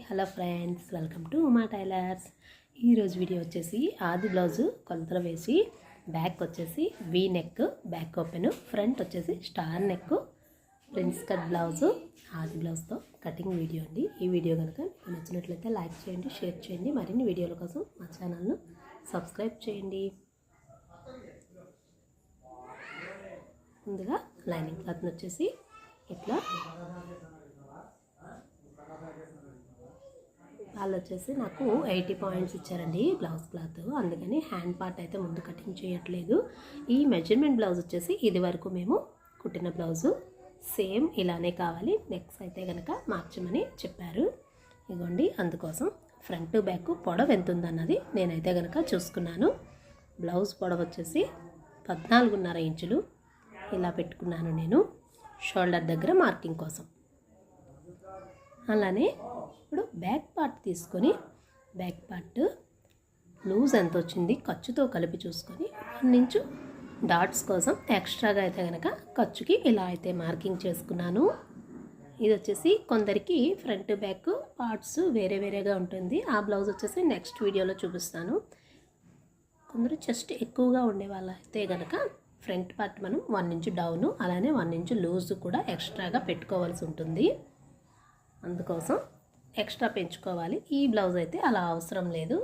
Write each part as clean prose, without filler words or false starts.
Hello friends, welcome to Uma tailors. ఈరోజు video వచ్చేసి ఆది బ్లౌజు కొలతలు వేసి బ్యాక్ వచ్చేసి V neck, back open, front వచ్చేసి star neck, prince cut blouse ఆది బ్లౌజ్తో కటింగ్ వీడియో అండి. ఈ వీడియో కనుక మీకు నచ్చినట్లయితే లైక్ చేయండి, షేర్ చేయండి. మరిన్ని వీడియోల కోసం మా ఛానల్ను సబ్స్క్రైబ్ చేయండి. ముందుగా లైనింగ్ క్లాత్ని వచ్చేసి ఇట్లా వాళ్ళు వచ్చేసి నాకు 80 పాయింట్స్ ఇచ్చారండి బ్లౌజ్ క్లాత్. అందుకని హ్యాండ్ పార్ట్ అయితే ముందు కటింగ్ చేయట్లేదు. ఈ మెజర్మెంట్ బ్లౌజ్ వచ్చేసి ఇది వరకు మేము కుట్టిన బ్లౌజు సేమ్ ఇలానే కావాలి, నెక్స్ అయితే కనుక మార్చమని చెప్పారు. ఇదిగోండి, అందుకోసం ఫ్రంట్ బ్యాక్ పొడవు ఎంత ఉందన్నది నేనైతే కనుక చూసుకున్నాను. బ్లౌజ్ పొడవు వచ్చేసి 14.5 ఇంచులు ఇలా పెట్టుకున్నాను నేను షోల్డర్ దగ్గర మార్కింగ్ కోసం. అలానే ఇప్పుడు బ్యాక్ పార్ట్ తీసుకొని బ్యాక్ పార్ట్ లూజ్ ఎంత వచ్చింది ఖర్చుతో కలిపి చూసుకొని 1 ఇంచు డాట్స్ కోసం ఎక్స్ట్రాగా అయితే కనుక ఖర్చుకి ఇలా అయితే మార్కింగ్ చేసుకున్నాను. ఇది వచ్చేసి కొందరికి ఫ్రంట్ బ్యాక్ పార్ట్స్ వేరే వేరేగా ఉంటుంది. ఆ బ్లౌజ్ వచ్చేసి నెక్స్ట్ వీడియోలో చూపిస్తాను. కొందరు చెస్ట్ ఎక్కువగా ఉండే వాళ్ళైతే కనుక ఫ్రంట్ పార్ట్ మనం 1 ఇంచు డౌను, అలానే 1 ఇంచు లూజ్ కూడా ఎక్స్ట్రాగా పెట్టుకోవాల్సి ఉంటుంది. అందుకోసం ఎక్స్ట్రా పెంచుకోవాలి. ఈ బ్లౌజ్ అయితే అలా అవసరం లేదు,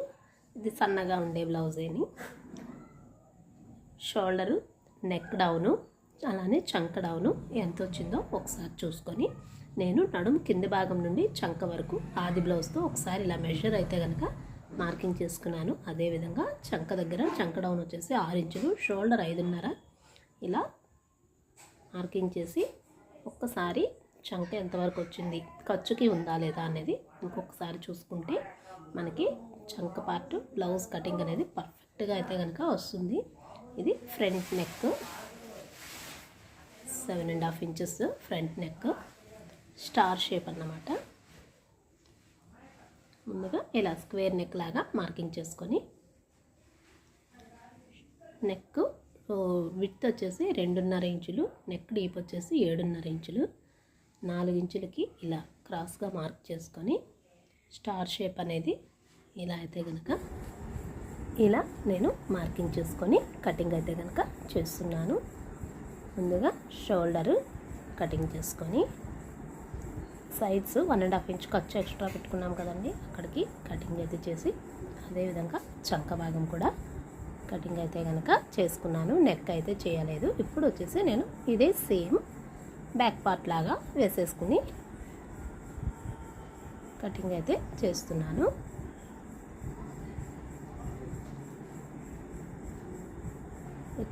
ఇది సన్నగా ఉండే బ్లౌజేని. షోల్డరు, నెక్ డౌను, అలానే చంక డౌను ఎంత వచ్చిందో ఒకసారి చూసుకొని నేను నడుము కింది భాగం నుండి చంక వరకు ఆది బ్లౌజ్తో ఒకసారి ఇలా మెజర్ అయితే కనుక మార్కింగ్ చేసుకున్నాను. అదేవిధంగా చంక దగ్గర చంక డౌన్ వచ్చేసి 6 ఇంచులు, షోల్డర్ 5.5 ఇలా మార్కింగ్ చేసి ఒక్కసారి చంక ఎంతవరకు వచ్చింది, ఖర్చుకి ఉందా లేదా అనేది ఇంకొకసారి చూసుకుంటే మనకి చంక పార్ట్ బ్లౌజ్ కటింగ్ అనేది పర్ఫెక్ట్గా అయితే కనుక వస్తుంది. ఇది front neck 7.5 inches front neck, star shape అన్నమాట. ముందుగా ఇలా స్క్వేర్ నెక్ లాగా మార్కింగ్ చేసుకొని నెక్ విడ్త్ వచ్చేసి 2.5 ఇంచులు, నెక్ డీప్ వచ్చేసి 7.5 ఇంచులు, 4 ఇంచులకి ఇలా క్రాస్గా మార్క్ చేసుకొని స్టార్ షేప్ అనేది ఇలా అయితే కనుక ఇలా నేను మార్కింగ్ చేసుకొని కటింగ్ అయితే కనుక చేస్తున్నాను. ముందుగా షోల్డరు కటింగ్ చేసుకొని సైడ్స్ 1.5 ఇంచ్ ఖర్చు ఎక్స్ట్రా పెట్టుకున్నాం కదండి, అక్కడికి కటింగ్ అయితే చేసి అదేవిధంగా చంక భాగం కూడా కటింగ్ అయితే కనుక చేసుకున్నాను. నెక్ అయితే చేయలేదు. ఇప్పుడు వచ్చేసి నేను ఇదే సేమ్ బ్యాక్ పార్ట్ లాగా వేసేసుకుని కటింగ్ అయితే చేస్తున్నాను.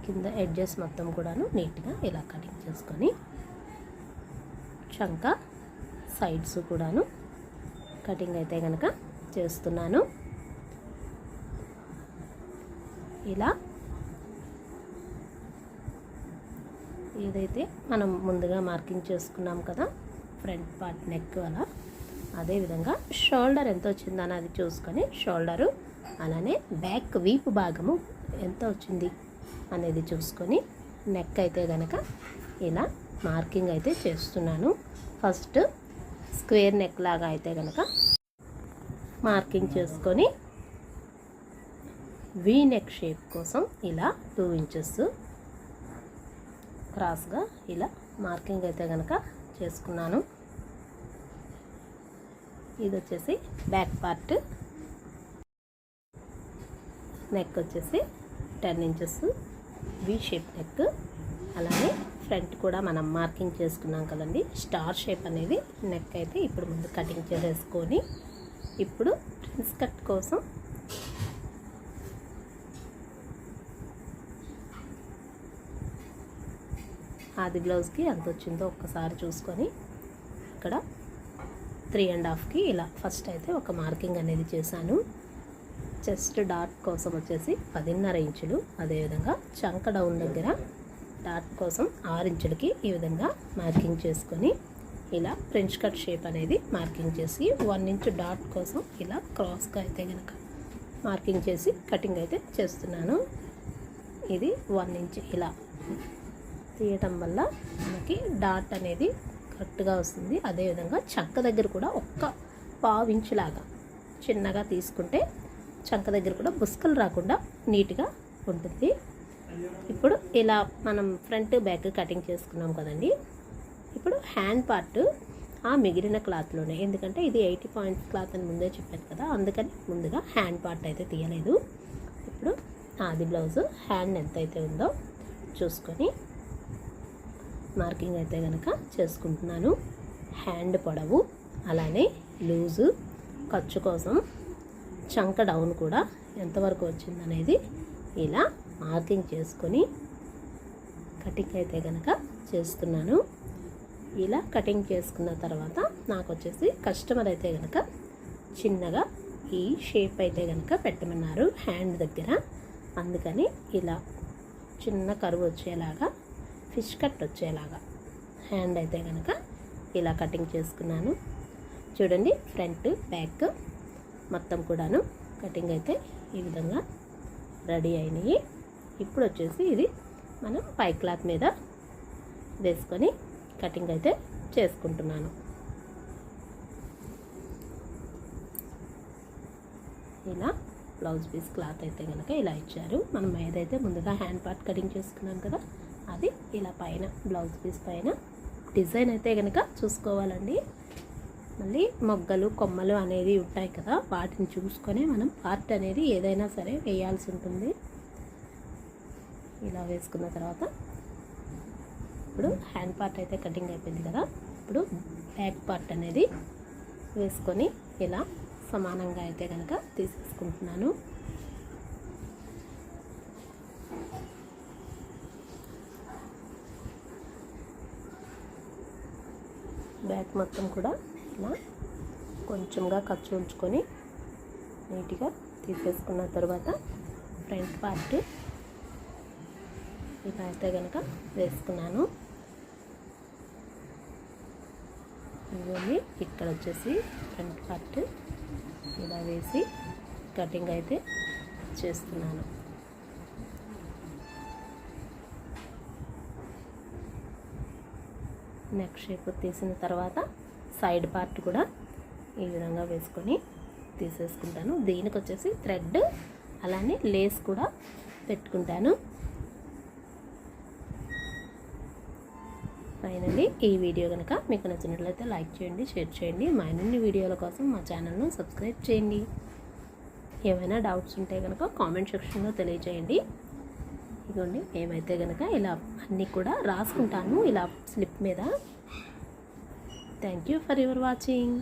కింద ఎడ్జెస్ మొత్తం కూడాను నీట్గా ఇలా కటింగ్ చేసుకొని చంక సైడ్స్ కూడాను కటింగ్ అయితే కనుక చేస్తున్నాను. ఇలా ఏదైతే మనం ముందుగా మార్కింగ్ చేసుకున్నాం కదా ఫ్రంట్ పార్ట్ నెక్, అలా అదేవిధంగా షోల్డర్ ఎంత వచ్చిందని అది చూసుకొని షోల్డరు, అలానే బ్యాక్ వీపు భాగము ఎంత వచ్చింది అనేది చూసుకొని నెక్ అయితే కనుక ఇలా మార్కింగ్ అయితే చేస్తున్నాను. ఫస్ట్ స్క్వేర్ నెక్ లాగా అయితే కనుక మార్కింగ్ చేసుకొని వీ నెక్ షేప్ కోసం ఇలా 2 ఇంచెస్ క్రాస్గా ఇలా మార్కింగ్ అయితే కనుక చేసుకున్నాను. ఇది వచ్చేసి బ్యాక్ పార్ట్ నెక్ వచ్చేసి 10 ఇంచెస్ వీ షేప్ నెక్, అలానే ఫ్రంట్ కూడా మనం మార్కింగ్ చేసుకున్నాం కదండి స్టార్ షేప్ అనేది నెక్ అయితే ఇప్పుడు ముందు కటింగ్ చేసేసుకొని ఇప్పుడు ప్రిన్స్ కట్ కోసం ఆది బ్లౌజ్కి ఎంత వచ్చిందో ఒక్కసారి చూసుకొని ఇక్కడ 3.5కి ఇలా ఫస్ట్ అయితే ఒక మార్కింగ్ అనేది చేశాను. చెస్ట్ డాట్ కోసం వచ్చేసి 10.5 ఇంచులు, అదేవిధంగా చంక డౌన్ దగ్గర డాట్ కోసం 6 ఇంచులకి ఈ విధంగా మార్కింగ్ చేసుకొని ఇలా ఫ్రెంచ్ కట్ షేప్ అనేది మార్కింగ్ చేసి 1 ఇంచు డాట్ కోసం ఇలా క్రాస్గా అయితే కనుక మార్కింగ్ చేసి కటింగ్ అయితే చేస్తున్నాను. ఇది 1 ఇంచ్ ఇలా తీయటం వల్ల మనకి డాట్ అనేది కరెక్ట్గా వస్తుంది. అదేవిధంగా చంక దగ్గర కూడా ఒక్క పావు ఇంచులాగా చిన్నగా తీసుకుంటే చంక దగ్గర కూడా బుస్కలు రాకుండా నీట్గా ఉంటుంది. ఇప్పుడు ఇలా మనం ఫ్రంట్ బ్యాక్ కటింగ్ చేసుకున్నాం కదండి. ఇప్పుడు హ్యాండ్ పార్ట్ ఆ మిగిలిన క్లాత్లోనే, ఎందుకంటే ఇది 80 పాయింట్స్ క్లాత్ అని ముందే చెప్పాను కదా, అందుకని ముందుగా హ్యాండ్ పార్ట్ అయితే తీయలేదు. ఇప్పుడు అది బ్లౌజు హ్యాండ్ ఎంతైతే ఉందో చూసుకొని మార్కింగ్ అయితే కనుక చేసుకుంటున్నాను. హ్యాండ్ పొడవు అలానే లూజు, ఖర్చు కోసం చంక డౌన్ కూడా ఎంతవరకు వచ్చిందనేది ఇలా మార్కింగ్ చేసుకొని కటింగ్ అయితే కనుక చేస్తున్నాను. ఇలా కటింగ్ చేసుకున్న తర్వాత నాకు వచ్చేసి కస్టమర్ అయితే కనుక చిన్నగా ఈ షేప్ అయితే కనుక పెట్టమన్నారు హ్యాండ్ దగ్గర. అందుకని ఇలా చిన్న కరువు వచ్చేలాగా, ఫిష్ కట్ వచ్చేలాగా హ్యాండ్ అయితే కనుక ఇలా కటింగ్ చేసుకున్నాను. చూడండి, ఫ్రంట్ బ్యాక్ మొత్తం కూడాను కటింగ్ అయితే ఈ విధంగా రెడీ అయినాయి. ఇప్పుడు వచ్చేసి ఇది మనం పై క్లాత్ మీద వేసుకొని కటింగ్ అయితే చేసుకుంటున్నాను. ఇలా బ్లౌజ్ పీస్ క్లాత్ అయితే కనుక ఇలా ఇచ్చారు. మనం ఏదైతే ముందుగా హ్యాండ్ పార్ట్ కటింగ్ చేసుకున్నాం కదా, అది ఇలా పైన బ్లౌజ్ పీస్ పైన డిజైన్ అయితే కనుక చూసుకోవాలండి. మళ్ళీ మొగ్గలు కొమ్మలు అనేది ఉంటాయి కదా, వాటిని చూసుకొని మనం పార్ట్ అనేది ఏదైనా సరే వేయాల్సి ఉంటుంది. ఇలా వేసుకున్న తర్వాత ఇప్పుడు హ్యాండ్ పార్ట్ అయితే కటింగ్ అయిపోయింది కదా, ఇప్పుడు బ్యాక్ పార్ట్ అనేది వేసుకొని ఇలా సమానంగా అయితే కనుక తీసేసుకుంటున్నాను. బ్యాక్ మొత్తం కూడా ఇలా కొంచెంగా ఖర్చు ఉంచుకొని నీట్గా తీసేసుకున్న తర్వాత ఫ్రంట్ పార్ట్ ఇలా అయితే కనుక వేసుకున్నాను. ఇవన్నీ ఇక్కడ వచ్చేసి ఫ్రంట్ పార్ట్ ఇలా వేసి కటింగ్ అయితే చేస్తున్నాను. నెక్ షేప్ తీసిన తర్వాత సైడ్ పార్ట్ కూడా ఈ విధంగా వేసుకొని తీసేసుకుంటాను. దీనికి వచ్చేసి థ్రెడ్ అలానే లేస్ కూడా పెట్టుకుంటాను. ఫైనల్లీ ఈ వీడియో కనుక మీకు నచ్చినట్లయితే లైక్ చేయండి, షేర్ చేయండి. మరిన్ని వీడియోల కోసం మా ఛానల్ను సబ్స్క్రైబ్ చేయండి. ఏమైనా డౌట్స్ ఉంటే కనుక కామెంట్ సెక్షన్లో తెలియజేయండి. ఇదిగోండి, ఏమైతే కనుక ఇలా అన్నీ కూడా రాసుకుంటాను ఇలా స్లిప్ మీద. Thank you for your watching.